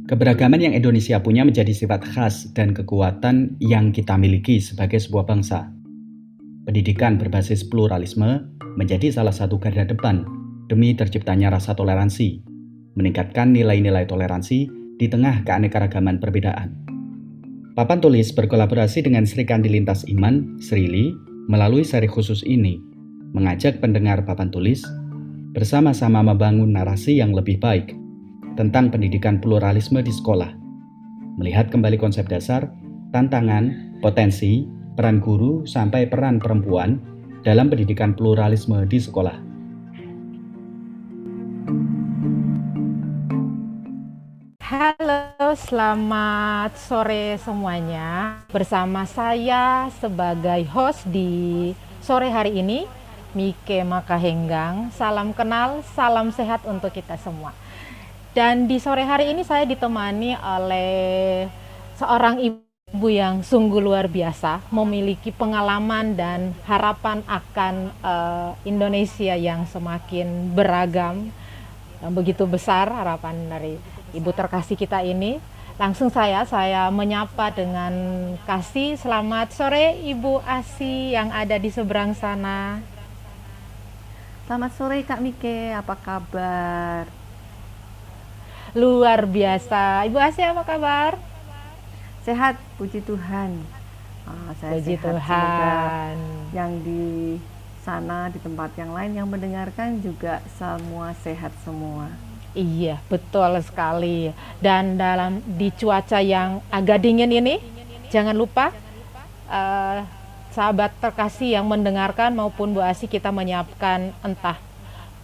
Keberagaman yang Indonesia punya menjadi sifat khas dan kekuatan yang kita miliki sebagai sebuah bangsa. Pendidikan berbasis pluralisme menjadi salah satu garda depan demi terciptanya rasa toleransi, meningkatkan nilai-nilai toleransi di tengah keanekaragaman perbedaan. Papan Tulis berkolaborasi dengan Sri Kandi Lintas Iman, Srili, melalui seri khusus ini, mengajak pendengar Papan Tulis bersama-sama membangun narasi yang lebih baik tentang pendidikan pluralisme di sekolah, melihat kembali konsep dasar, tantangan, potensi, peran guru, sampai peran perempuan dalam pendidikan pluralisme di sekolah. Halo, selamat sore semuanya. Bersama saya sebagai host di sore hari ini, Mike Makahenggang. Salam kenal, salam sehat untuk kita semua. Dan di sore hari ini saya ditemani oleh seorang ibu yang sungguh luar biasa, memiliki pengalaman dan harapan akan Indonesia yang semakin beragam. Begitu besar harapan dari ibu terkasih kita ini. Langsung saya menyapa dengan kasih. Selamat sore Ibu Asi yang ada di seberang sana. Selamat sore Kak Mike, apa kabar? Luar biasa. Ibu Asi apa kabar? Sehat, puji Tuhan. Saya Puji sehat. Tuhan. Semoga yang di sana, di tempat yang lain yang mendengarkan juga semua sehat semua. Iya, betul sekali. Dan di cuaca yang agak dingin ini, jangan lupa sahabat terkasih yang mendengarkan maupun Bu Asi, kita menyiapkan entah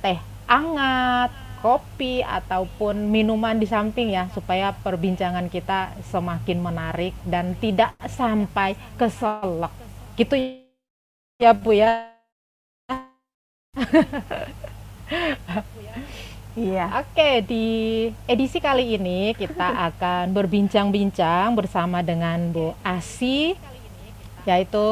teh hangat, kopi ataupun minuman di samping ya, supaya perbincangan kita semakin menarik dan tidak sampai keselak. Gitu ya Bu ya. Iya. Oke, di edisi kali ini kita akan berbincang-bincang bersama dengan Bu Asi, yaitu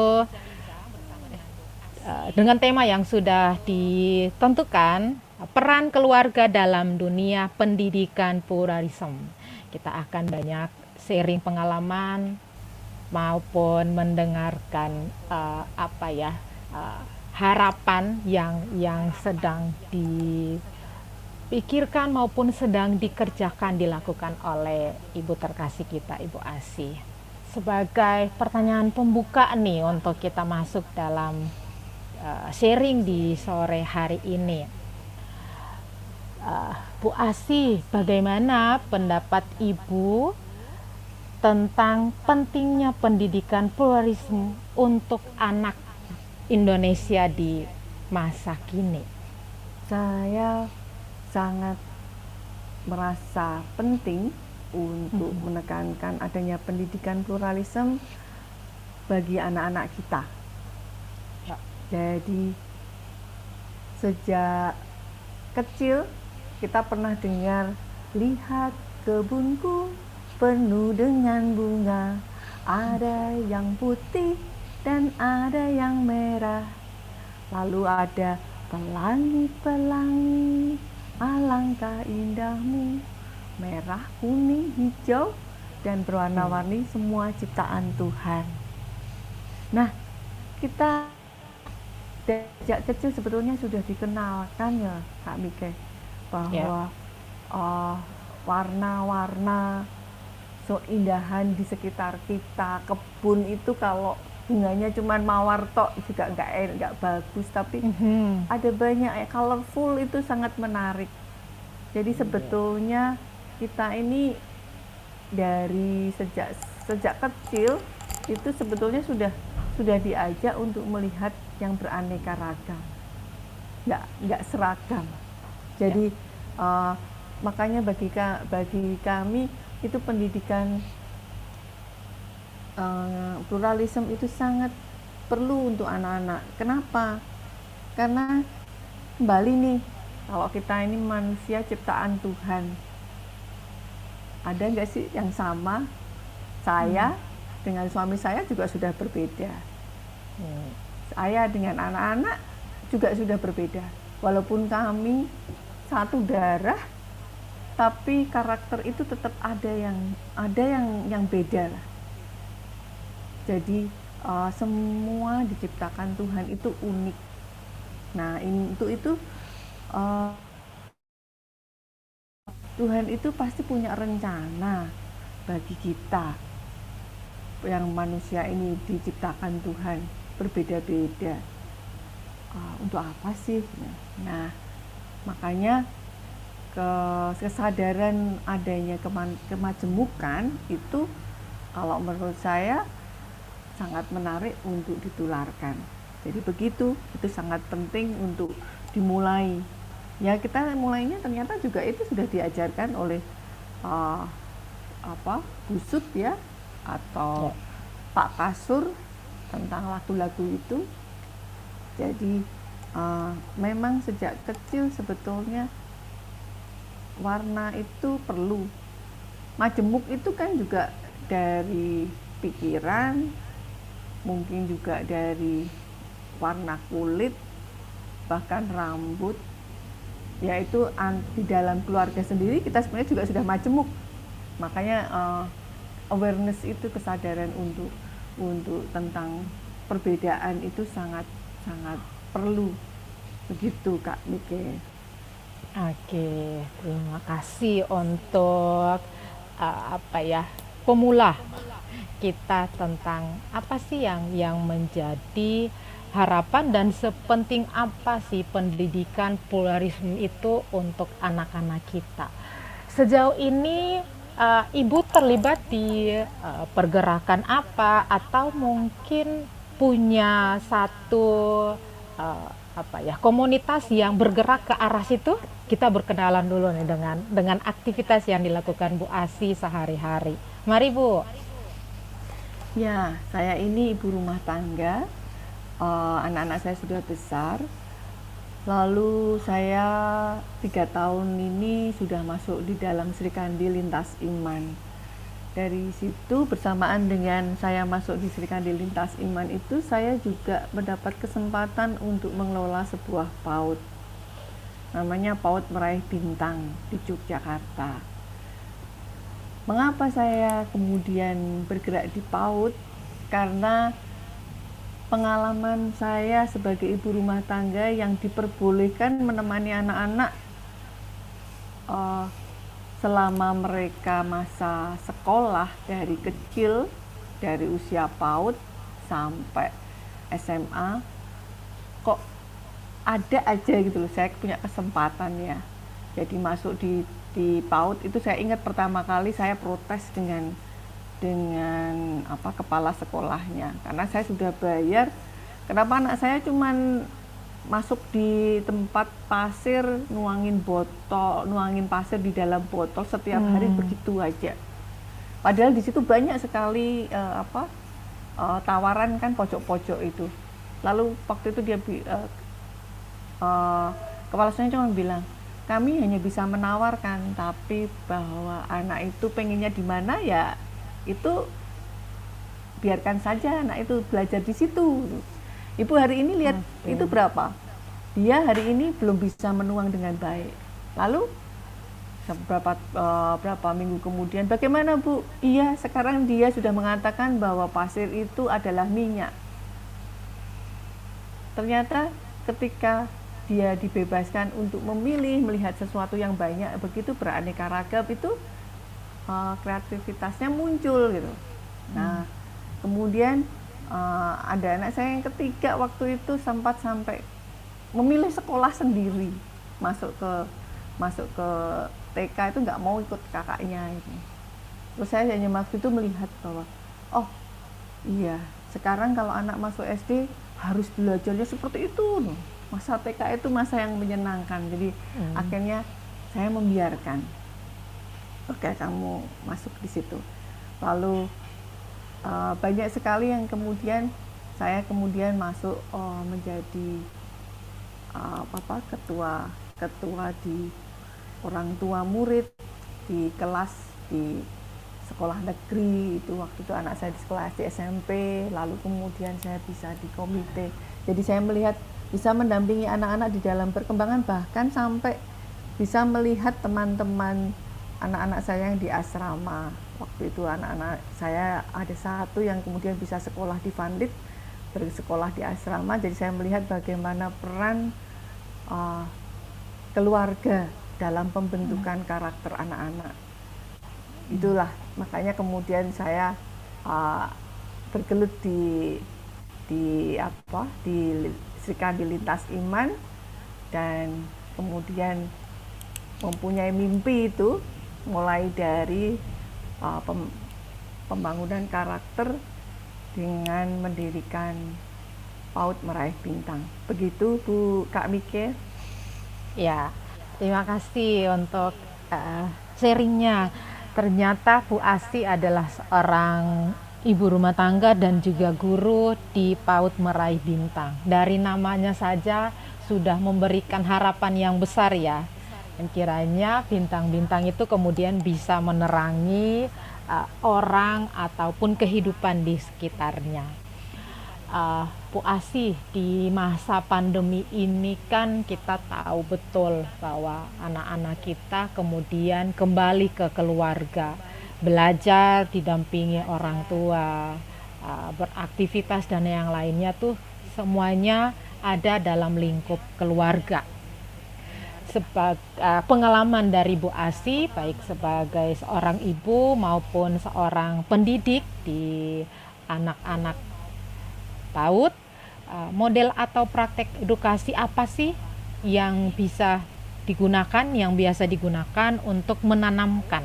dengan tema yang sudah ditentukan, peran keluarga dalam dunia pendidikan pluralisme. Kita akan banyak sharing pengalaman maupun mendengarkan harapan yang sedang dipikirkan maupun sedang dilakukan oleh ibu terkasih kita, Ibu Asi. Sebagai pertanyaan pembuka nih untuk kita masuk dalam sharing di sore hari ini. Bu Asi, bagaimana pendapat Ibu tentang pentingnya pendidikan pluralisme untuk anak Indonesia di masa kini? Saya sangat merasa penting untuk menekankan adanya pendidikan pluralisme bagi anak-anak kita. Ya. Jadi sejak kecil kita pernah dengar, lihat kebunku penuh dengan bunga, ada yang putih dan ada yang merah, lalu ada pelangi-pelangi, alangkah indahmu, merah, kuning, hijau, dan berwarna-warni, semua ciptaan Tuhan. Nah, kita sejak kecil sebetulnya sudah dikenalkan ya Kak Mike, bahwa warna-warna keindahan di sekitar kita. Kebun itu kalau bunganya cuma mawar tok juga nggak bagus, tapi ada banyak colorful, itu sangat menarik. Jadi sebetulnya kita ini dari sejak kecil itu sebetulnya sudah diajak untuk melihat yang beraneka ragam, nggak seragam. Jadi makanya bagi kami itu pendidikan pluralisme itu sangat perlu untuk anak-anak. Kenapa? Karena kembali nih, kalau kita ini manusia ciptaan Tuhan, ada nggak sih yang sama? Saya dengan suami saya juga sudah berbeda. Saya dengan anak-anak juga sudah berbeda. Walaupun kami satu darah, tapi karakter itu tetap ada yang beda lah. Jadi semua diciptakan Tuhan itu unik. Nah, itu Tuhan itu pasti punya rencana bagi kita. Yang manusia ini diciptakan Tuhan berbeda-beda. Untuk apa sih? Nah, makanya kesadaran adanya kemajemukan itu kalau menurut saya sangat menarik untuk ditularkan. Jadi begitu, itu sangat penting untuk dimulai. Ya, kita mulainya ternyata juga itu sudah diajarkan oleh Busut ya, atau Pak Kasur tentang lagu-lagu itu. Jadi memang sejak kecil sebetulnya warna itu perlu. Majemuk itu kan juga dari pikiran, mungkin juga dari warna kulit, bahkan rambut. Yaitu di dalam keluarga sendiri kita sebenarnya juga sudah majemuk. Makanya awareness itu, kesadaran untuk tentang perbedaan itu sangat perlu. Begitu Kak Mike. Oke, terima kasih untuk pemula kita tentang apa sih yang menjadi harapan dan sepenting apa sih pendidikan pluralisme itu untuk anak-anak kita. Sejauh ini Ibu terlibat di pergerakan apa, atau mungkin punya satu komunitas yang bergerak ke arah situ? Kita berkenalan dulu nih dengan aktivitas yang dilakukan Bu Asi sehari-hari. Mari Bu. Ya, saya ini ibu rumah tangga. Anak-anak saya sudah besar. Lalu saya 3 tahun ini sudah masuk di dalam Sri Kandi Lintas Iman. Dari situ bersamaan dengan saya masuk di Sri Kandi Lintas Iman itu, saya juga mendapat kesempatan untuk mengelola sebuah PAUD. Namanya PAUD Meraih Bintang di Yogyakarta. Mengapa saya kemudian bergerak di PAUD? Karena pengalaman saya sebagai ibu rumah tangga yang diperbolehkan menemani anak-anak selama mereka masa sekolah dari kecil, dari usia PAUD sampai SMA, kok ada aja gitu loh, saya punya kesempatan ya. Jadi masuk di PAUD itu, saya ingat pertama kali saya protes dengan kepala sekolahnya, karena saya sudah bayar, kenapa anak saya cuman masuk di tempat pasir, nuangin pasir di dalam botol setiap hari begitu aja. Padahal di situ banyak sekali tawaran kan, pojok-pojok itu. Lalu waktu itu kepala sekolahnya cuma bilang, kami hanya bisa menawarkan, tapi bahwa anak itu pengennya di mana ya itu biarkan saja anak itu belajar di situ. Ibu hari ini lihat itu berapa? Dia hari ini belum bisa menuang dengan baik. Lalu berapa minggu kemudian, bagaimana Bu? Iya, sekarang dia sudah mengatakan bahwa pasir itu adalah minyak. Ternyata ketika dia dibebaskan untuk memilih, melihat sesuatu yang banyak, begitu beraneka ragam, itu kreativitasnya muncul gitu. Nah, kemudian ada anak saya yang ketiga waktu itu sempat sampai memilih sekolah sendiri, masuk ke TK itu nggak mau ikut kakaknya itu. Terus saya hanya waktu itu melihat bahwa oh iya, sekarang kalau anak masuk SD harus belajarnya seperti itu. Masa TK itu masa yang menyenangkan. Jadi akhirnya saya membiarkan. Oke, kamu masuk di situ. Lalu banyak sekali yang kemudian saya masuk menjadi ketua di orang tua murid di kelas di sekolah negeri itu. Waktu itu anak saya di sekolah SD SMP, lalu kemudian saya bisa di komite. Jadi saya melihat bisa mendampingi anak-anak di dalam perkembangan, bahkan sampai bisa melihat teman-teman anak-anak saya yang di asrama. Waktu itu anak-anak saya ada satu yang kemudian bisa sekolah di Vanlit, bersekolah di asrama. Jadi saya melihat bagaimana peran keluarga dalam pembentukan karakter anak-anak. Itulah makanya kemudian saya bergelut di Serikandi Lintas Iman, dan kemudian mempunyai mimpi itu mulai dari pembangunan karakter dengan mendirikan PAUD Meraih Bintang. Begitu Bu Kak Mike. Ya, terima kasih untuk sharingnya. Ternyata Bu Asi adalah seorang ibu rumah tangga dan juga guru di PAUD Meraih Bintang. Dari namanya saja sudah memberikan harapan yang besar ya. Dan kiranya bintang-bintang itu kemudian bisa menerangi orang ataupun kehidupan di sekitarnya. Bu Asi, di masa pandemi ini kan kita tahu betul bahwa anak-anak kita kemudian kembali ke keluarga, belajar didampingi orang tua, beraktivitas dan yang lainnya tuh semuanya ada dalam lingkup keluarga. Pengalaman dari Bu Asi baik sebagai seorang ibu maupun seorang pendidik di anak-anak PAUD, model atau praktek edukasi apa sih yang bisa digunakan, yang biasa digunakan untuk menanamkan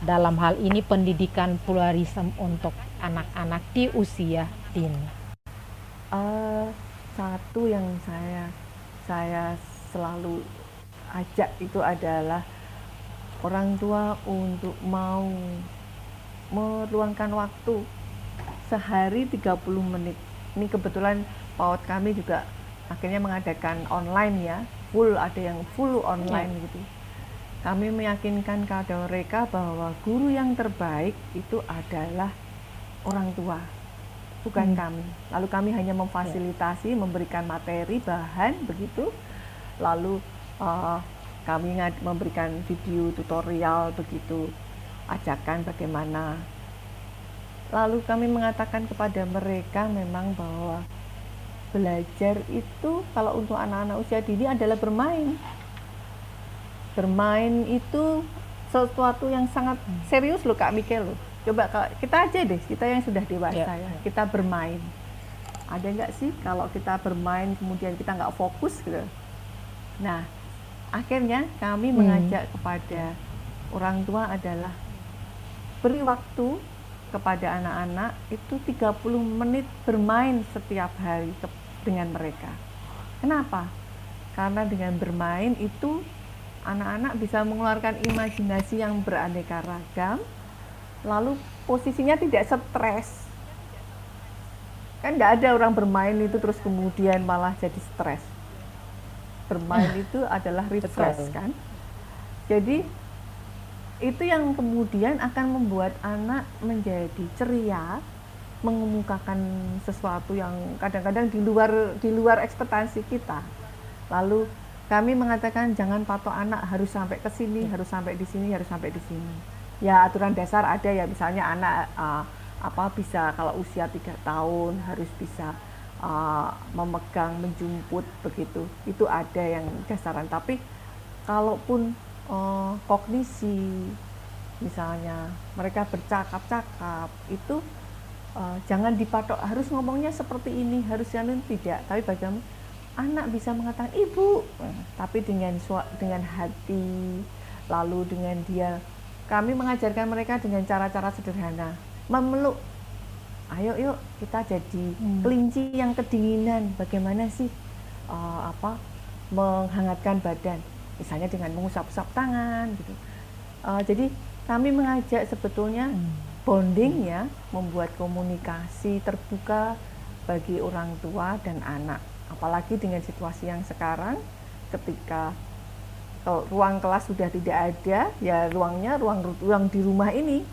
dalam hal ini pendidikan pluralisme untuk anak-anak di usia dini? Satu yang saya selalu ajak itu adalah orang tua untuk mau meluangkan waktu sehari 30 menit. Ini kebetulan PAUD kami juga akhirnya mengadakan online ya, ada yang full online gitu. Kami meyakinkan kepada mereka bahwa guru yang terbaik itu adalah orang tua, bukan kami. Lalu kami hanya memfasilitasi, memberikan materi, bahan begitu. Lalu kami memberikan video tutorial begitu, ajakan bagaimana. Lalu kami mengatakan kepada mereka memang bahwa belajar itu kalau untuk anak-anak usia dini adalah bermain. Bermain itu sesuatu yang sangat serius loh Kak Mike loh. Coba kita aja deh, kita yang sudah dewasa ya, kita bermain. Ada nggak sih kalau kita bermain kemudian kita nggak fokus gitu? Nah, akhirnya kami mengajak kepada orang tua adalah beri waktu kepada anak-anak itu 30 menit bermain setiap hari dengan mereka. Kenapa? Karena dengan bermain itu anak-anak bisa mengeluarkan imajinasi yang beraneka ragam, lalu posisinya tidak stres. Kan tidak ada orang bermain itu terus kemudian malah jadi stres. Bermain itu adalah refresh kan. Jadi itu yang kemudian akan membuat anak menjadi ceria, mengemukakan sesuatu yang kadang-kadang di luar ekspektasi kita. Lalu kami mengatakan jangan patok anak harus sampai ke sini, harus sampai di sini, harus sampai di sini. Ya aturan dasar ada ya, misalnya anak bisa kalau usia 3 tahun harus bisa memegang, menjemput begitu. Itu ada yang dasaran. Tapi kalaupun kognisi, misalnya mereka bercakap-cakap itu jangan dipatok harus ngomongnya seperti ini, harus yang tidak. Tapi bagaimana anak bisa mengatakan ibu, tapi dengan hati, lalu dengan dia. Kami mengajarkan mereka dengan cara-cara sederhana, memeluk. Ayo yuk kita jadi kelinci yang kedinginan. Bagaimana sih menghangatkan badan? Misalnya dengan mengusap-usap tangan gitu. Jadi kami mengajak sebetulnya bonding ya, membuat komunikasi terbuka bagi orang tua dan anak. Apalagi dengan situasi yang sekarang, ketika ruang kelas sudah tidak ada, ya ruang di rumah ini,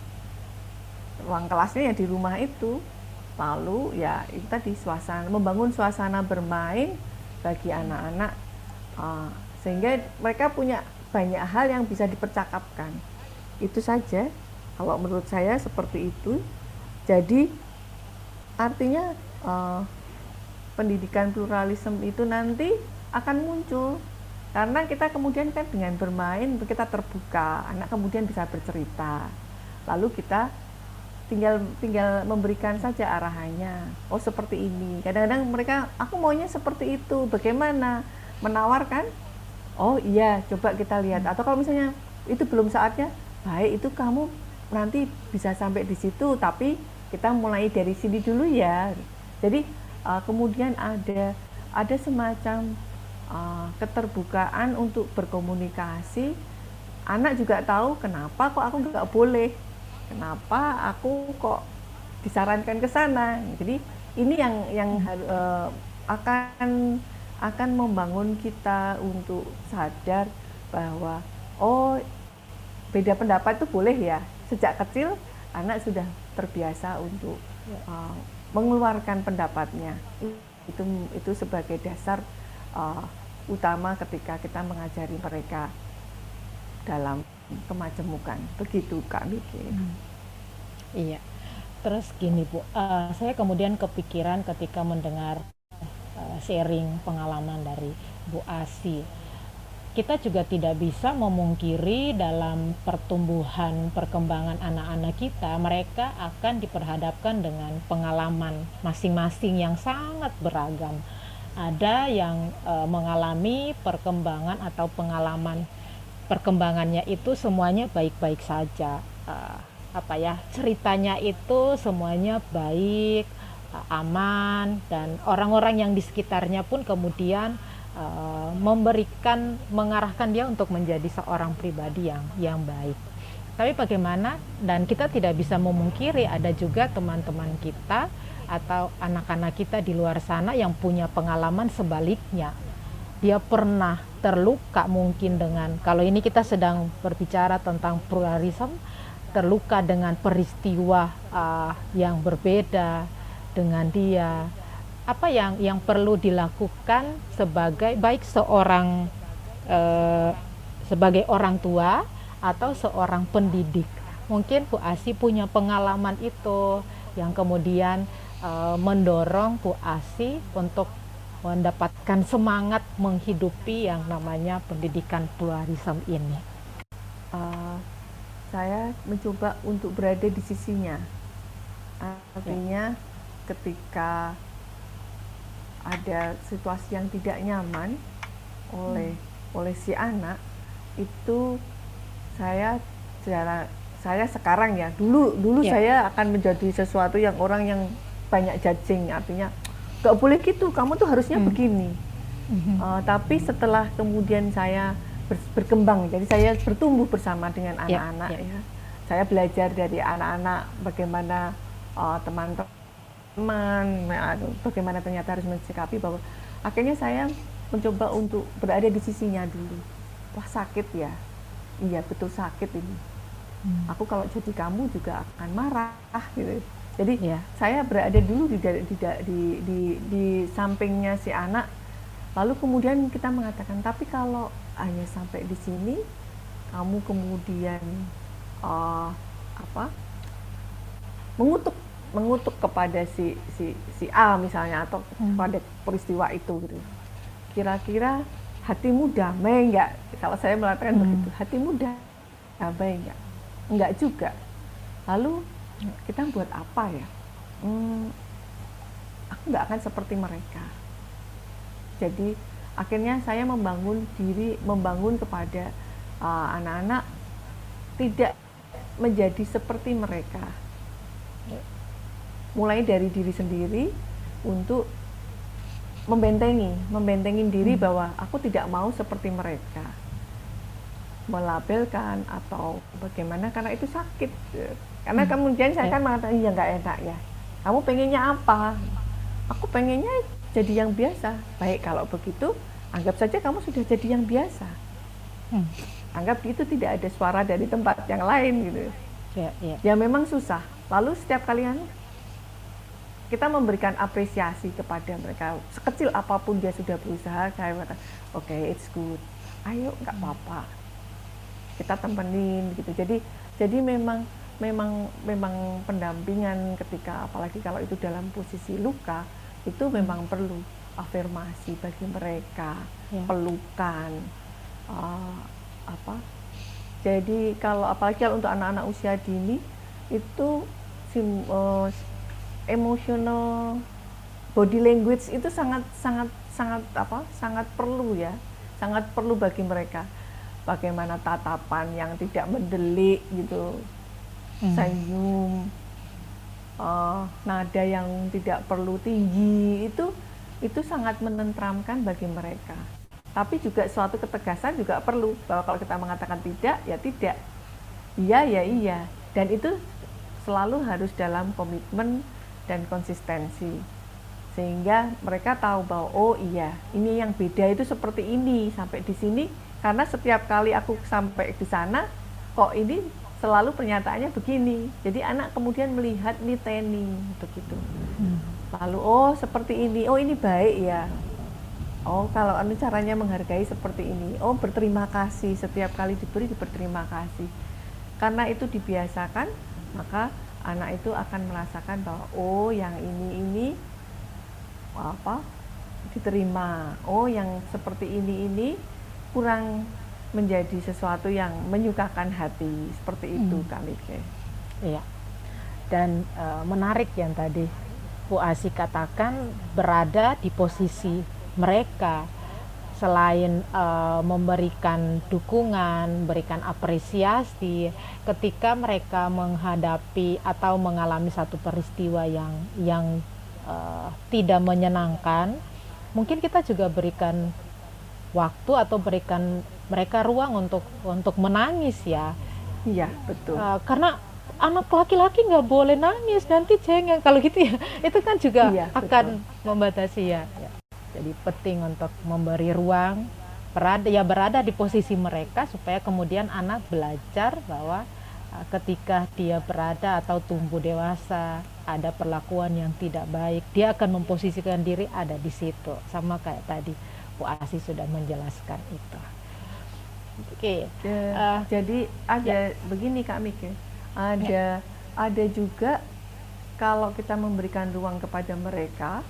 ruang kelasnya ya di rumah itu. Lalu ya itu tadi membangun suasana bermain bagi anak-anak, sehingga mereka punya banyak hal yang bisa dipercakapkan. Itu saja, kalau menurut saya seperti itu. Jadi artinya pendidikan pluralisme itu nanti akan muncul karena kita kemudian kan dengan bermain kita terbuka, anak kemudian bisa bercerita, lalu kita tinggal memberikan saja arahannya. Oh seperti ini. Kadang-kadang mereka, aku maunya seperti itu. Bagaimana? Menawarkan. Oh iya, coba kita lihat. Atau kalau misalnya itu belum saatnya, baik itu kamu nanti bisa sampai di situ, tapi kita mulai dari sini dulu ya. Jadi kemudian ada semacam keterbukaan untuk berkomunikasi. Anak juga tahu kenapa kok aku nggak boleh, kenapa aku kok disarankan ke sana. Jadi ini yang akan membangun kita untuk sadar bahwa oh beda pendapat itu boleh ya. Sejak kecil anak sudah terbiasa untuk mengeluarkan pendapatnya. Itu sebagai dasar utama ketika kita mengajari mereka dalam kemajemukan. Begitu Kak Miki. Iya. Terus gini Bu, saya kemudian kepikiran ketika mendengar sharing pengalaman dari Bu Asi. Kita juga tidak bisa memungkiri dalam pertumbuhan perkembangan anak-anak kita, mereka akan diperhadapkan dengan pengalaman masing-masing yang sangat beragam. Ada yang mengalami perkembangan atau perkembangannya itu semuanya baik-baik saja, ceritanya itu semuanya baik, aman, dan orang-orang yang di sekitarnya pun kemudian mengarahkan dia untuk menjadi seorang pribadi yang baik. Tapi bagaimana, dan kita tidak bisa memungkiri ada juga teman-teman kita atau anak-anak kita di luar sana yang punya pengalaman sebaliknya. Dia pernah terluka mungkin dengan, kalau ini kita sedang berbicara tentang pluralisme, terluka dengan peristiwa yang berbeda dengan dia. Apa yang perlu dilakukan sebagai sebagai orang tua atau seorang pendidik? Mungkin Bu Asi punya pengalaman itu yang kemudian mendorong Bu Asi untuk mendapatkan semangat menghidupi yang namanya pendidikan pluralisme ini. Saya mencoba untuk berada di sisinya. Artinya ketika ada situasi yang tidak nyaman oleh si anak, itu saya sekarang ya, dulu saya akan menjadi sesuatu yang orang yang banyak judging, artinya gak boleh gitu, kamu tuh harusnya begini. Tapi setelah kemudian saya berkembang, jadi saya bertumbuh bersama dengan anak-anak ya. Saya belajar dari anak-anak bagaimana teman-teman, bagaimana ternyata harus mensikapi, bahwa akhirnya saya mencoba untuk berada di sisinya dulu. Wah sakit ya, iya betul sakit ini. Aku kalau jadi kamu juga akan marah gitu. Jadi saya berada dulu di sampingnya si anak, lalu kemudian kita mengatakan, tapi kalau hanya sampai di sini, kamu kemudian mengutuk kepada si A misalnya, atau pada peristiwa itu gitu. Kira-kira hatimu damai enggak? Kalau saya mengatakan begitu, hatimu damai enggak? Enggak juga. Lalu kita buat apa ya? Aku enggak akan seperti mereka. Jadi akhirnya saya membangun kepada anak-anak tidak menjadi seperti mereka. Mulai dari diri sendiri untuk membentengi diri bahwa aku tidak mau seperti mereka, melabelkan atau bagaimana, karena itu sakit. Karena kemudian saya kan mengatakan, iya nggak enak ya, kamu pengennya apa? Aku pengennya jadi yang biasa. Baik, kalau begitu anggap saja kamu sudah jadi yang biasa. Anggap itu tidak ada suara dari tempat yang lain gitu. Ya memang susah. Lalu setiap kalian kita memberikan apresiasi kepada mereka, sekecil apapun dia sudah berusaha, saya kata, oke, it's good, ayo nggak apa-apa, kita temenin gitu. Jadi memang pendampingan ketika, apalagi kalau itu dalam posisi luka, itu memang perlu afirmasi bagi mereka, pelukan, jadi kalau apalagi kalau untuk anak-anak usia dini itu emotional body language itu sangat perlu ya, sangat perlu bagi mereka. Bagaimana tatapan yang tidak mendelik gitu, senyum, nada yang tidak perlu tinggi, itu sangat menenteramkan bagi mereka. Tapi juga suatu ketegasan juga perlu, bahwa kalau kita mengatakan tidak, ya tidak, iya ya iya, dan itu selalu harus dalam komitmen dan konsistensi, sehingga mereka tahu bahwa oh iya, ini yang beda itu seperti ini sampai di sini, karena setiap kali aku sampai di sana kok ini selalu pernyataannya begini. Jadi anak kemudian melihat niteni begitu. Lalu oh seperti ini, oh ini baik ya. Oh kalau caranya menghargai seperti ini. Oh berterima kasih, setiap kali diberi berterima kasih. Karena itu dibiasakan, maka anak itu akan merasakan bahwa oh yang ini diterima. Oh yang seperti ini kurang menjadi sesuatu yang menyukakan hati, seperti itu Kak Mike. Iya. Dan menarik yang tadi Bu Asi katakan, berada di posisi mereka, selain memberikan dukungan, memberikan apresiasi ketika mereka menghadapi atau mengalami satu peristiwa yang tidak menyenangkan, mungkin kita juga berikan waktu atau berikan mereka ruang untuk menangis ya. Iya betul. Karena anak laki-laki nggak boleh nangis, nanti cengeng kalau gitu ya. Itu kan juga akan membatasi ya. Jadi penting untuk memberi ruang, berada di posisi mereka, supaya kemudian anak belajar bahwa ketika dia berada atau tumbuh dewasa, ada perlakuan yang tidak baik, dia akan memposisikan diri ada di situ. Sama kayak tadi Bu Asi sudah menjelaskan itu. Oke. Jadi ada begini Kak Mike, ada juga kalau kita memberikan ruang kepada mereka,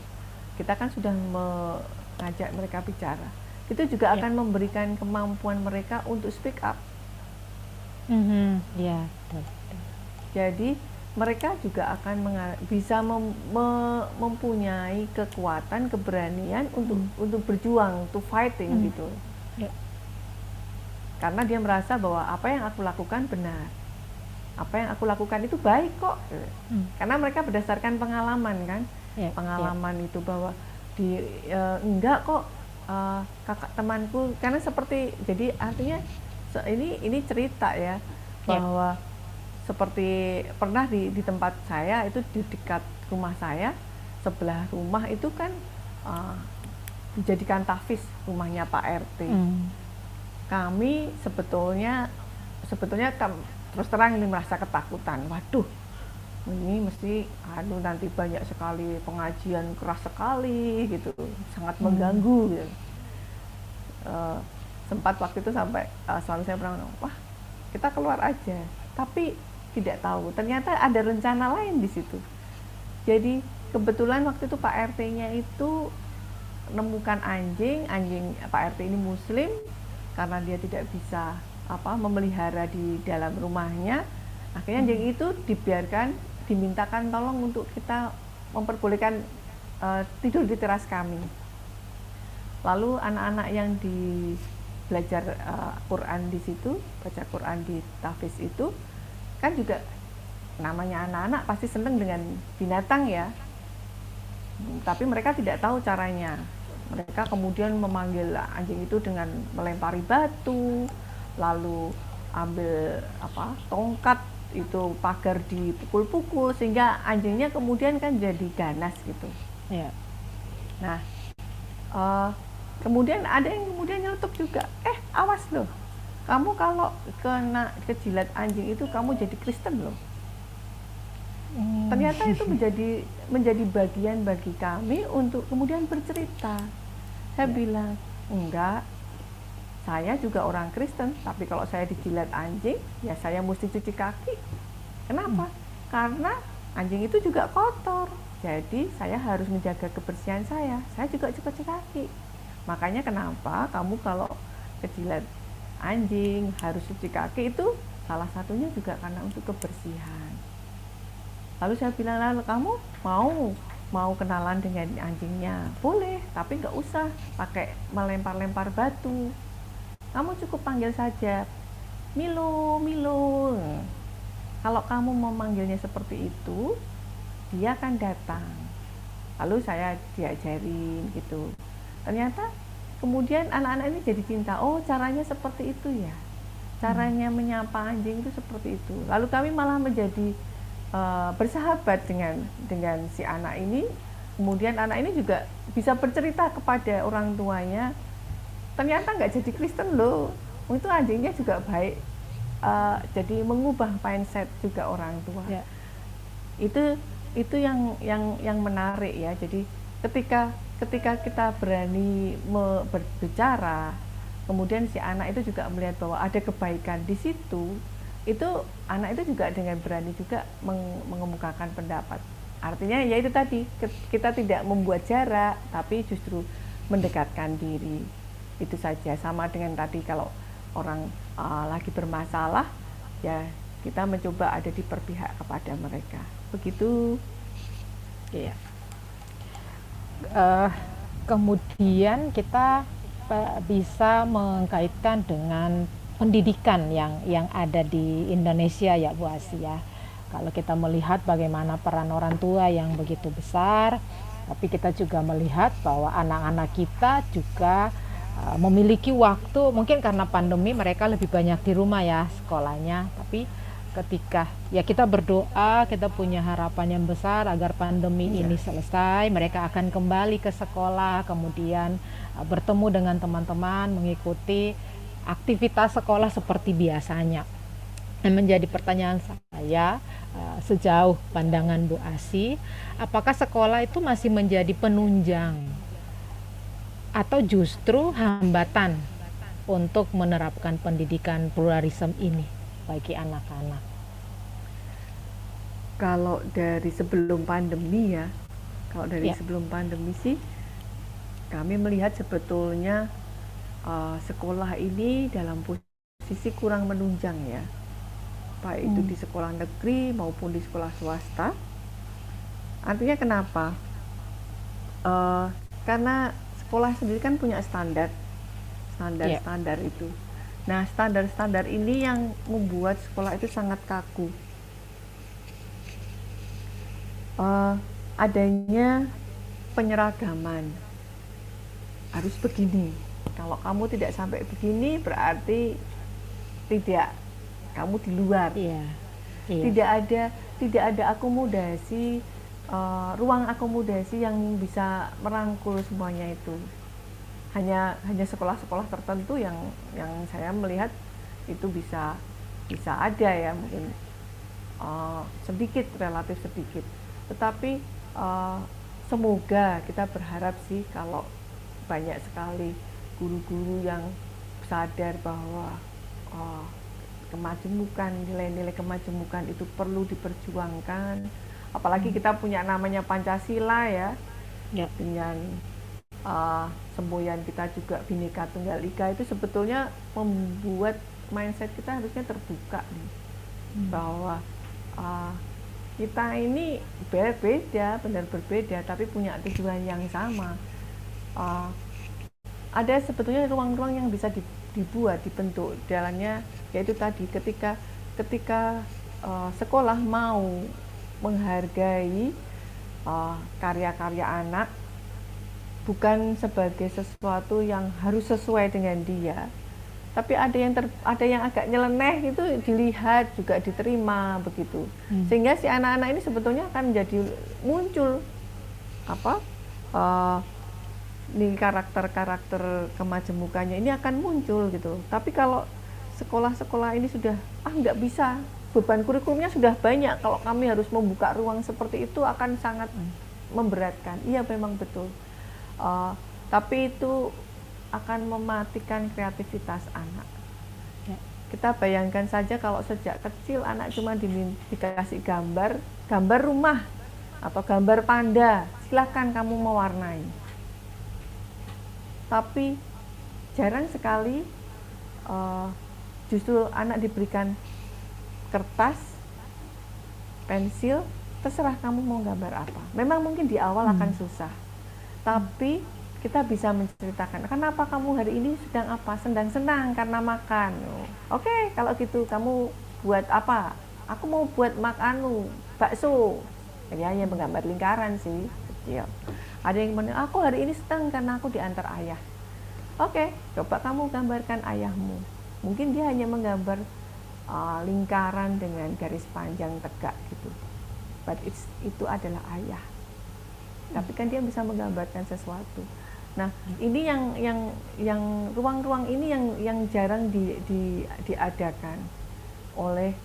kita kan sudah mengajak mereka bicara, itu juga akan memberikan kemampuan mereka untuk speak up. Jadi mereka juga akan bisa mempunyai kekuatan, keberanian untuk berjuang, to fighting gitu. Karena dia merasa bahwa apa yang aku lakukan benar, apa yang aku lakukan itu baik kok. Karena mereka berdasarkan pengalaman kan, pengalaman itu bahwa enggak kok, kakak temanku, karena seperti, jadi artinya ini cerita ya, bahwa seperti pernah di tempat saya itu, di dekat rumah saya, sebelah rumah itu kan dijadikan tahfiz rumahnya Pak RT. Kami sebetulnya terus terang ini merasa ketakutan. Waduh, ini mesti nanti banyak sekali pengajian keras sekali gitu, sangat mengganggu gitu. Sempat waktu itu sampai suami saya bilang, wah kita keluar aja, tapi tidak tahu ternyata ada rencana lain di situ. Jadi kebetulan waktu itu Pak RT-nya itu menemukan anjing Pak RT ini Muslim, karena dia tidak bisa memelihara di dalam rumahnya, akhirnya anjing itu dimintakan tolong untuk kita memperbolehkan tidur di teras kami. Lalu anak-anak yang belajar Quran di situ, baca Quran di tahfiz itu, kan juga namanya anak-anak pasti senang dengan binatang ya, tapi mereka tidak tahu caranya. Mereka kemudian memanggil anjing itu dengan melempari batu, lalu ambil tongkat itu, pagar dipukul-pukul, sehingga anjingnya kemudian kan jadi ganas gitu. Nah, kemudian ada yang kemudian nyeletuk juga, awas loh, kamu kalau kena kejilat anjing itu kamu jadi Kristen loh. Ternyata itu menjadi bagian bagi kami untuk kemudian bercerita. Saya bilang, enggak, saya juga orang Kristen, tapi kalau saya dijilat anjing, ya saya mesti cuci kaki. Kenapa? Karena anjing itu juga kotor. Jadi saya harus menjaga kebersihan saya. Saya juga cuci kaki. Makanya kenapa kamu kalau kejilat anjing harus cuci kaki, itu salah satunya juga karena untuk kebersihan. Lalu saya bilang, lalu kamu mau kenalan dengan anjingnya? Boleh, tapi nggak usah pakai melempar-lempar batu. Kamu cukup panggil saja, Milo, Milo. Kalau kamu memanggilnya seperti itu, dia akan datang. Lalu saya diajarin gitu. Ternyata kemudian anak-anak ini jadi cinta. Oh, caranya seperti itu ya. Caranya menyapa anjing itu seperti itu. Lalu kami malah menjadi bersahabat dengan si anak ini. Kemudian anak ini juga bisa bercerita kepada orang tuanya. Ternyata nggak jadi Kristen loh. Itu anjingnya juga baik. Jadi mengubah mindset juga orang tua. Ya. Itu yang menarik ya. Jadi ketika kita berani berbicara, kemudian si anak itu juga melihat bahwa ada kebaikan di situ. Itu anak itu juga dengan berani juga mengemukakan pendapat. Artinya ya itu tadi, kita tidak membuat jarak, tapi justru mendekatkan diri. Itu saja. Sama dengan tadi kalau orang lagi bermasalah, ya kita mencoba ada di perpihak kepada mereka. Begitu. Iya. Kemudian kita bisa mengkaitkan dengan pendidikan yang ada di Indonesia ya Bu Asia. Kalau kita melihat bagaimana peran orang tua yang begitu besar, tapi kita juga melihat bahwa anak-anak kita juga memiliki waktu, mungkin karena pandemi mereka lebih banyak di rumah ya sekolahnya, tapi ketika ya kita berdoa, kita punya harapan yang besar agar pandemi ini selesai, mereka akan kembali ke sekolah, kemudian bertemu dengan teman-teman, mengikuti aktivitas sekolah seperti biasanya. Menjadi pertanyaan saya, sejauh pandangan Bu Asi, apakah sekolah itu masih menjadi penunjang atau justru hambatan untuk menerapkan pendidikan pluralisme ini bagi anak-anak? Kalau dari sebelum pandemi ya, sebelum pandemi sih, kami melihat sebetulnya sekolah ini dalam posisi kurang menunjang ya, baik itu di sekolah negeri maupun di sekolah swasta. Artinya kenapa? Karena sekolah sendiri kan punya standar itu. Nah, standar ini yang membuat sekolah itu sangat kaku. Adanya penyeragaman, harus begini. Kalau kamu tidak sampai begini, berarti kamu di luar. Tidak ada akomodasi, ruang akomodasi yang bisa merangkul semuanya itu. Hanya sekolah-sekolah tertentu yang saya melihat itu bisa ada ya, mungkin relatif sedikit. Tetapi semoga kita berharap sih kalau banyak sekali guru-guru yang sadar bahwa kemajemukan, nilai-nilai kemajemukan itu perlu diperjuangkan. Apalagi kita punya namanya Pancasila ya. Dengan semboyan kita juga Bhinneka Tunggal Ika, itu sebetulnya membuat mindset kita harusnya terbuka nih. Bahwa kita ini benar berbeda, tapi punya tujuan yang sama. Ada sebetulnya ruang-ruang yang bisa dibuat, dibentuk dalamnya, yaitu tadi ketika sekolah mau menghargai karya-karya anak, bukan sebagai sesuatu yang harus sesuai dengan dia, tapi ada yang agak nyeleneh, itu dilihat juga diterima begitu. Sehingga si anak-anak ini sebetulnya akan menjadi muncul nih karakter kemajemukannya ini akan muncul gitu. Tapi kalau sekolah-sekolah ini sudah nggak bisa, beban kurikulumnya sudah banyak, kalau kami harus membuka ruang seperti itu akan sangat memberatkan. Iya memang betul. Tapi itu akan mematikan kreativitas anak. Ya. Kita bayangkan saja kalau sejak kecil anak cuma dikasih gambar rumah atau gambar panda, silahkan kamu mewarnai. Tapi jarang sekali justru anak diberikan kertas, pensil, terserah kamu mau gambar apa. Memang mungkin di awal akan susah, tapi kita bisa menceritakan, kenapa kamu hari ini sedang apa? Sedang senang karena makan. Oke, kalau gitu kamu buat apa? Aku mau buat bakso. Ya, hanya menggambar lingkaran sih, kecil. Ada yang bilang, aku hari ini senang karena aku diantar ayah. Oke, coba kamu gambarkan ayahmu. Mungkin dia hanya menggambar lingkaran dengan garis panjang tegak gitu. But itu adalah ayah. Tapi kan dia bisa menggambarkan sesuatu. Nah, ini yang ruang-ruang ini yang jarang diadakan oleh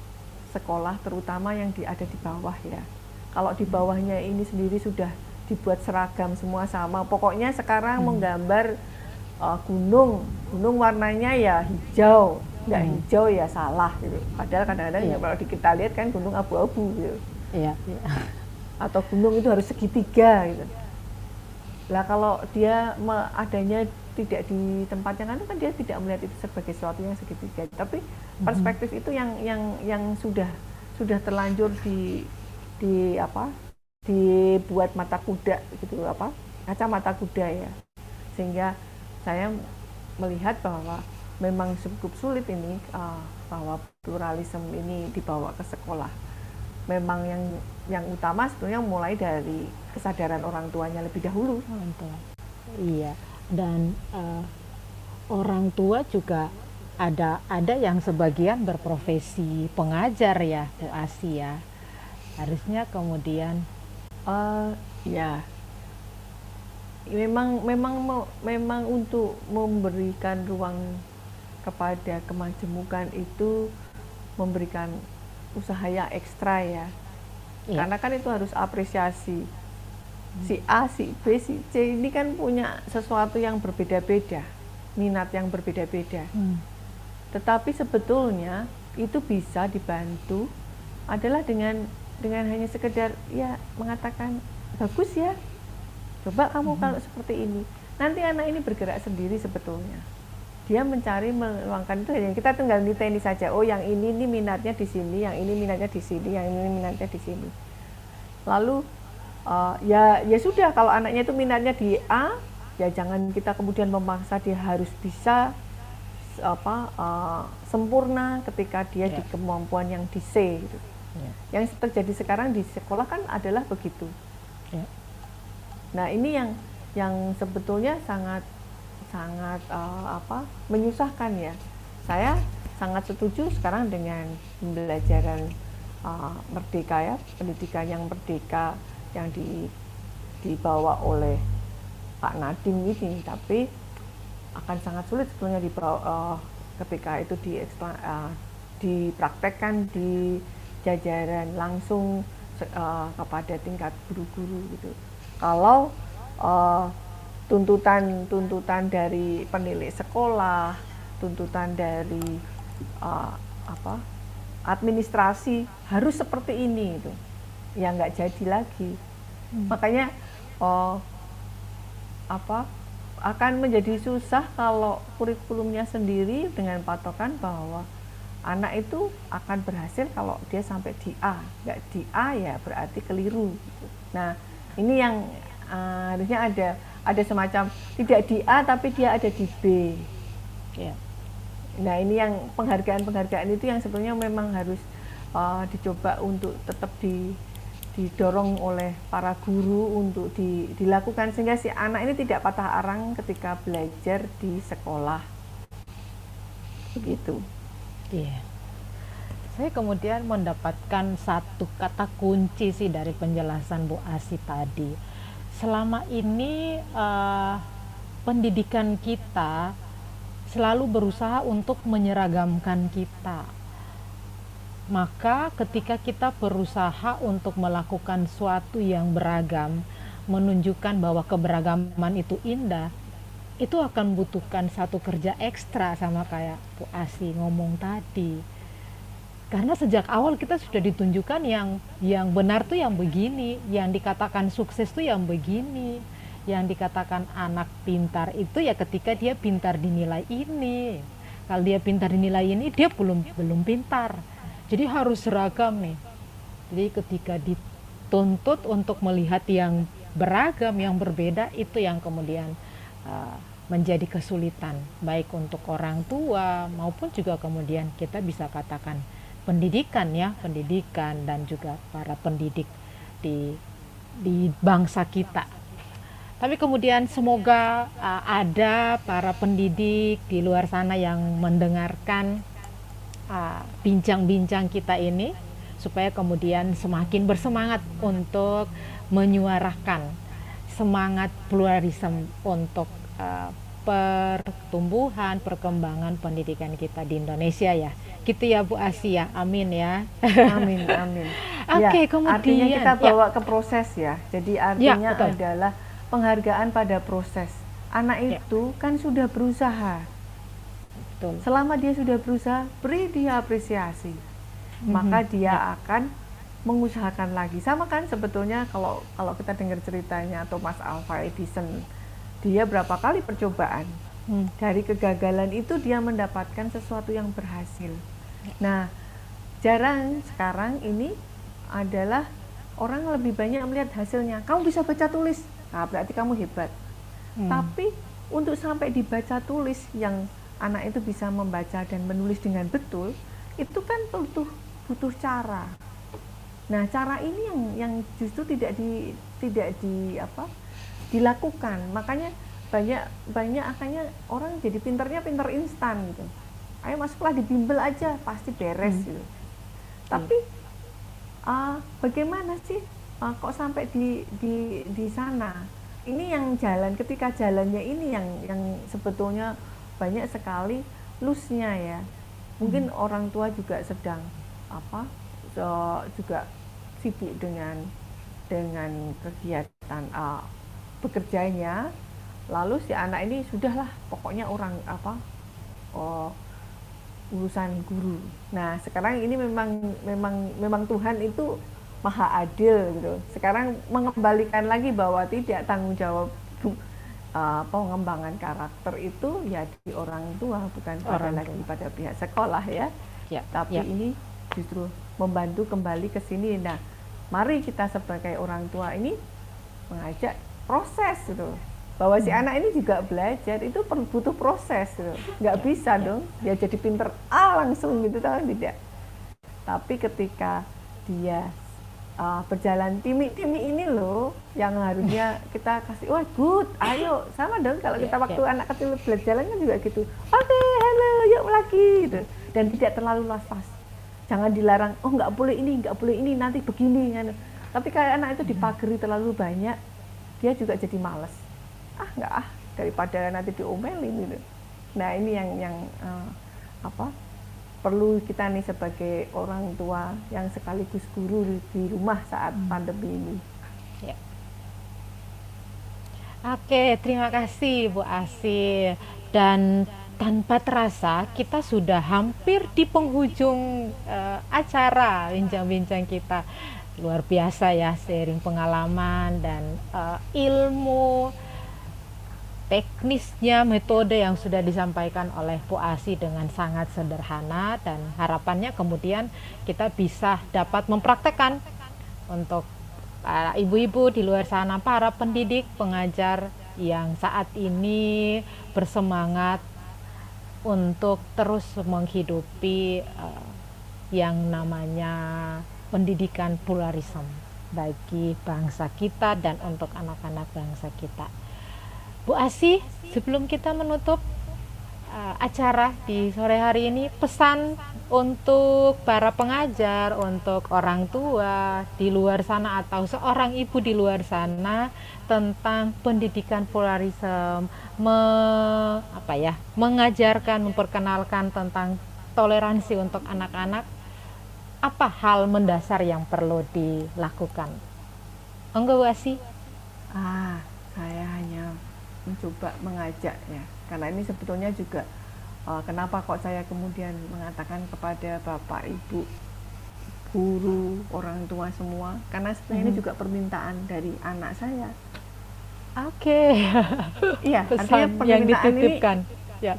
sekolah, terutama yang ada di bawah ya. Kalau di bawahnya ini sendiri sudah dibuat seragam semua sama. Pokoknya sekarang menggambar gunung warnanya ya hijau, nggak hijau ya salah gitu. Padahal kadang-kadang ya kalau kita lihat kan gunung abu-abu gitu. Iya. Atau gunung itu harus segitiga gitu. Lah kalau dia adanya tidak di tempat yang kan dia tidak melihat itu sebagai sesuatu yang segitiga. Tapi perspektif itu yang sudah terlanjur dibuat mata kuda gitu, kacamata kuda ya. Sehingga saya melihat bahwa memang cukup sulit ini bahwa pluralisme ini dibawa ke sekolah. Memang yang utama sebetulnya mulai dari kesadaran orang tuanya lebih dahulu. Iya, dan orang tua juga ada yang sebagian berprofesi pengajar ya, Bu Asi ya. Harusnya kemudian ya memang untuk memberikan ruang kepada kemajemukan itu memberikan usaha yang ekstra ya. Karena kan itu harus apresiasi. Si A, si B, si C ini kan punya sesuatu yang berbeda-beda, minat yang berbeda-beda. Tetapi sebetulnya itu bisa dibantu adalah dengan hanya sekedar ya mengatakan bagus ya, coba kamu kalau seperti ini. Nanti anak ini bergerak sendiri sebetulnya. Dia mencari meluangkan itu, yang kita tinggal niteni saja. Oh, yang ini minatnya di sini, yang ini minatnya di sini, yang ini minatnya di sini. Lalu ya sudah, kalau anaknya itu minatnya di A, ya jangan kita kemudian memaksa dia harus bisa sempurna ketika dia di kemampuan yang di C gitu. Yang terjadi sekarang di sekolah kan adalah begitu. Nah, ini yang sebetulnya sangat menyusahkan ya. Saya sangat setuju sekarang dengan pembelajaran merdeka ya, pendidikan yang merdeka yang dibawa oleh Pak Nadiem ini, tapi akan sangat sulit sebetulnya dibawa ketika itu dipraktekkan di jajaran langsung kepada tingkat guru-guru gitu. Kalau tuntutan dari penilik sekolah, tuntutan dari administrasi harus seperti ini itu, ya nggak jadi lagi. Makanya akan menjadi susah kalau kurikulumnya sendiri dengan patokan bahwa anak itu akan berhasil kalau dia sampai di A, nggak di A ya berarti keliru. Nah, ini yang harusnya ada semacam tidak di A tapi dia ada di B. Nah, ini yang penghargaan itu yang sebenarnya memang harus dicoba untuk tetap didorong oleh para guru untuk dilakukan sehingga si anak ini tidak patah arang ketika belajar di sekolah. Begitu. Saya kemudian mendapatkan satu kata kunci sih dari penjelasan Bu Asi tadi. Selama ini pendidikan kita selalu berusaha untuk menyeragamkan kita. Maka ketika kita berusaha untuk melakukan sesuatu yang beragam, menunjukkan bahwa keberagaman itu indah, itu akan membutuhkan satu kerja ekstra, sama kayak Bu Asi ngomong tadi. Karena sejak awal kita sudah ditunjukkan yang benar tuh yang begini, yang dikatakan sukses tuh yang begini, yang dikatakan anak pintar itu ya ketika dia pintar dinilai ini. Kalau dia pintar dinilai ini, dia belum pintar. Jadi harus seragam nih. Jadi ketika dituntut untuk melihat yang beragam, yang berbeda, itu yang kemudian menjadi kesulitan, baik untuk orang tua maupun juga kemudian kita bisa katakan pendidikan dan juga para pendidik di bangsa kita. Tapi kemudian semoga ada para pendidik di luar sana yang mendengarkan bincang-bincang kita ini, supaya kemudian semakin bersemangat untuk menyuarakan semangat pluralisme untuk pertumbuhan, perkembangan pendidikan kita di Indonesia ya. Gitu ya Bu Asi ya. Amin ya. Amin, amin. Oke, Ya, kemudian artinya kita bawa ke proses ya. Jadi artinya betul. adalah penghargaan pada proses. Anak itu kan sudah berusaha. Betul. Selama dia sudah berusaha, beri dia apresiasi. Maka dia akan mengusahakan lagi. Sama kan sebetulnya kalau kita dengar ceritanya atau Mas Alva Edison, dia berapa kali percobaan. Dari kegagalan itu dia mendapatkan sesuatu yang berhasil. Nah, jarang sekarang ini adalah orang lebih banyak melihat hasilnya. Kamu bisa baca tulis, nah berarti kamu hebat. Tapi untuk sampai dibaca tulis yang anak itu bisa membaca dan menulis dengan betul, itu kan butuh cara. Nah, cara ini yang justru tidak dilakukan. Makanya banyak akhirnya orang jadi pinter instan gitu. Ayo masuklah di bimbel aja pasti beres gitu. Tapi bagaimana sih kok sampai di sana? Ini yang jalan, ketika jalannya ini yang sebetulnya banyak sekali loose-nya ya. Mungkin orang tua juga sedang juga sibuk dengan kegiatan bekerjanya, lalu si anak ini sudahlah pokoknya urusan guru. Nah sekarang ini memang Tuhan itu maha adil gitu. Sekarang mengembalikan lagi bahwa tidak, tanggung jawab pengembangan karakter itu ya di orang tua, bukan pada pihak sekolah ya. Tapi ini justru membantu kembali ke sini. Nah mari kita sebagai orang tua ini mengajak proses gitu, bahwa si anak ini juga belajar itu butuh proses gitu. Nggak bisa dong dia jadi pinter langsung gitu, tidak. Tapi ketika dia berjalan timi ini loh yang harusnya kita kasih, wah good, ayo sama dong. Kalau kita waktu anak kecil berjalan kan juga gitu, oke, halo, yuk lagi gitu. Dan tidak terlalu lepas, jangan dilarang, oh nggak boleh ini nanti begini kan. Tapi kalau anak itu dipagari terlalu banyak, dia juga jadi malas, daripada nanti diomelin gitu. Nah ini yang perlu kita nih sebagai orang tua yang sekaligus guru di rumah saat pandemi ini. Oke, terima kasih Bu Asi. Dan tanpa terasa kita sudah hampir di penghujung acara bincang-bincang kita. Luar biasa ya, sharing pengalaman dan ilmu teknisnya, metode yang sudah disampaikan oleh Bu Asi dengan sangat sederhana, dan harapannya kemudian kita bisa dapat mempraktekkan untuk para ibu-ibu di luar sana, para pendidik, pengajar yang saat ini bersemangat untuk terus menghidupi yang namanya pendidikan pluralisme bagi bangsa kita dan untuk anak-anak bangsa kita. Bu Asi, sebelum kita menutup acara di sore hari ini, pesan untuk para pengajar, untuk orang tua di luar sana atau seorang ibu di luar sana tentang pendidikan pluralisme, mengajarkan, memperkenalkan tentang toleransi untuk anak-anak. Apa hal mendasar yang perlu dilakukan? Enggak Bu Asi? Saya hanya mencoba mengajak ya, karena ini sebetulnya juga kenapa kok saya kemudian mengatakan kepada Bapak Ibu guru, orang tua semua, karena sebenarnya ini juga permintaan dari anak saya. Oke. Iya, Pesan artinya yang permintaan dititipkan. Ya.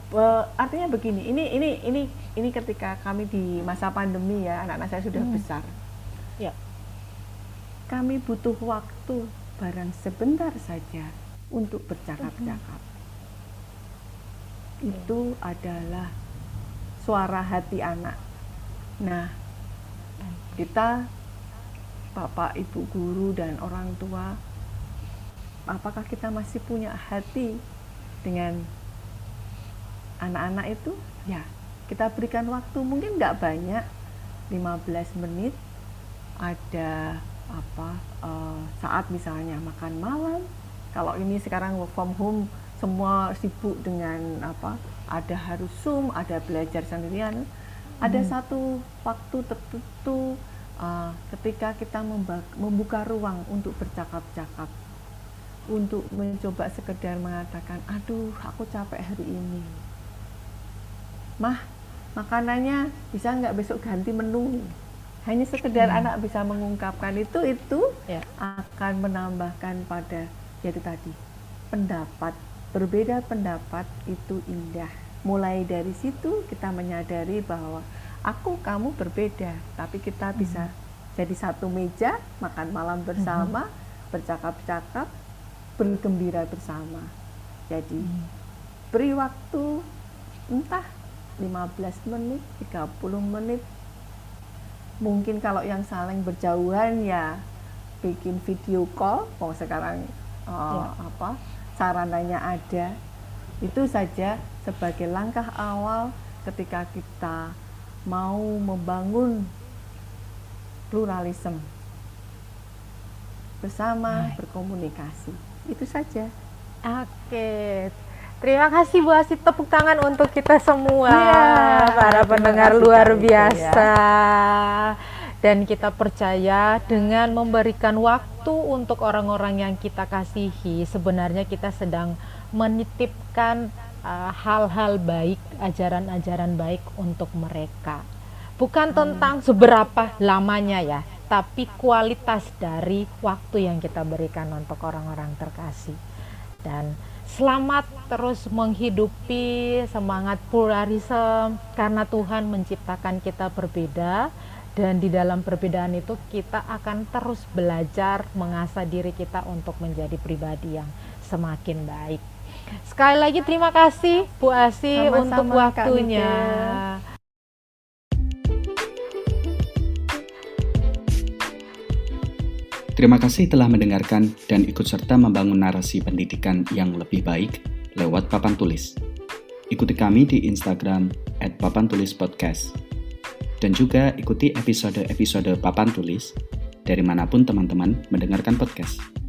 artinya begini, ini ketika kami di masa pandemi ya, anak-anak saya sudah besar. Ya. Kami butuh waktu barang sebentar saja untuk bercakap-cakap. Itu adalah suara hati anak. Nah, kita Bapak, Ibu guru dan orang tua, apakah kita masih punya hati dengan anak-anak itu? Ya, kita berikan waktu, mungkin nggak banyak, 15 menit, ada saat misalnya makan malam. Kalau ini sekarang work from home, semua sibuk dengan ada harus Zoom, ada belajar sendirian. Ada satu waktu tertentu ketika kita membuka ruang untuk bercakap-cakap, untuk mencoba sekedar mengatakan, aduh aku capek hari ini, Mah, makanannya bisa nggak besok ganti menu. Hanya sekedar anak bisa mengungkapkan itu Ya. akan menambahkan pada yaitu tadi pendapat. Berbeda pendapat itu indah. Mulai dari situ kita menyadari bahwa kamu berbeda, tapi kita bisa jadi satu meja, makan malam bersama, bercakap-cakap, bergembira bersama. Jadi beri waktu entah 15 menit, 30 menit. Mungkin kalau yang saling berjauhan ya bikin video call, sekarang sarananya ada. Itu saja sebagai langkah awal ketika kita mau membangun pluralisme bersama, berkomunikasi. Itu saja. Oke. Terima kasih Bu Asi, tepuk tangan untuk kita semua, para pendengar kasih, luar Kak Iko, biasa. Dan kita percaya dengan memberikan waktu untuk orang-orang yang kita kasihi, sebenarnya kita sedang menitipkan hal-hal baik, ajaran-ajaran baik untuk mereka. Bukan tentang seberapa lamanya ya, tapi kualitas dari waktu yang kita berikan untuk orang-orang terkasih. Dan selamat terus menghidupi semangat pluralisme, karena Tuhan menciptakan kita berbeda, dan di dalam perbedaan itu kita akan terus belajar mengasah diri kita untuk menjadi pribadi yang semakin baik. Sekali lagi terima kasih Bu Asi untuk waktunya. Terima kasih telah mendengarkan dan ikut serta membangun narasi pendidikan yang lebih baik lewat Papan Tulis. Ikuti kami di Instagram @papantulispodcast. Dan juga ikuti episode-episode Papan Tulis dari manapun teman-teman mendengarkan podcast.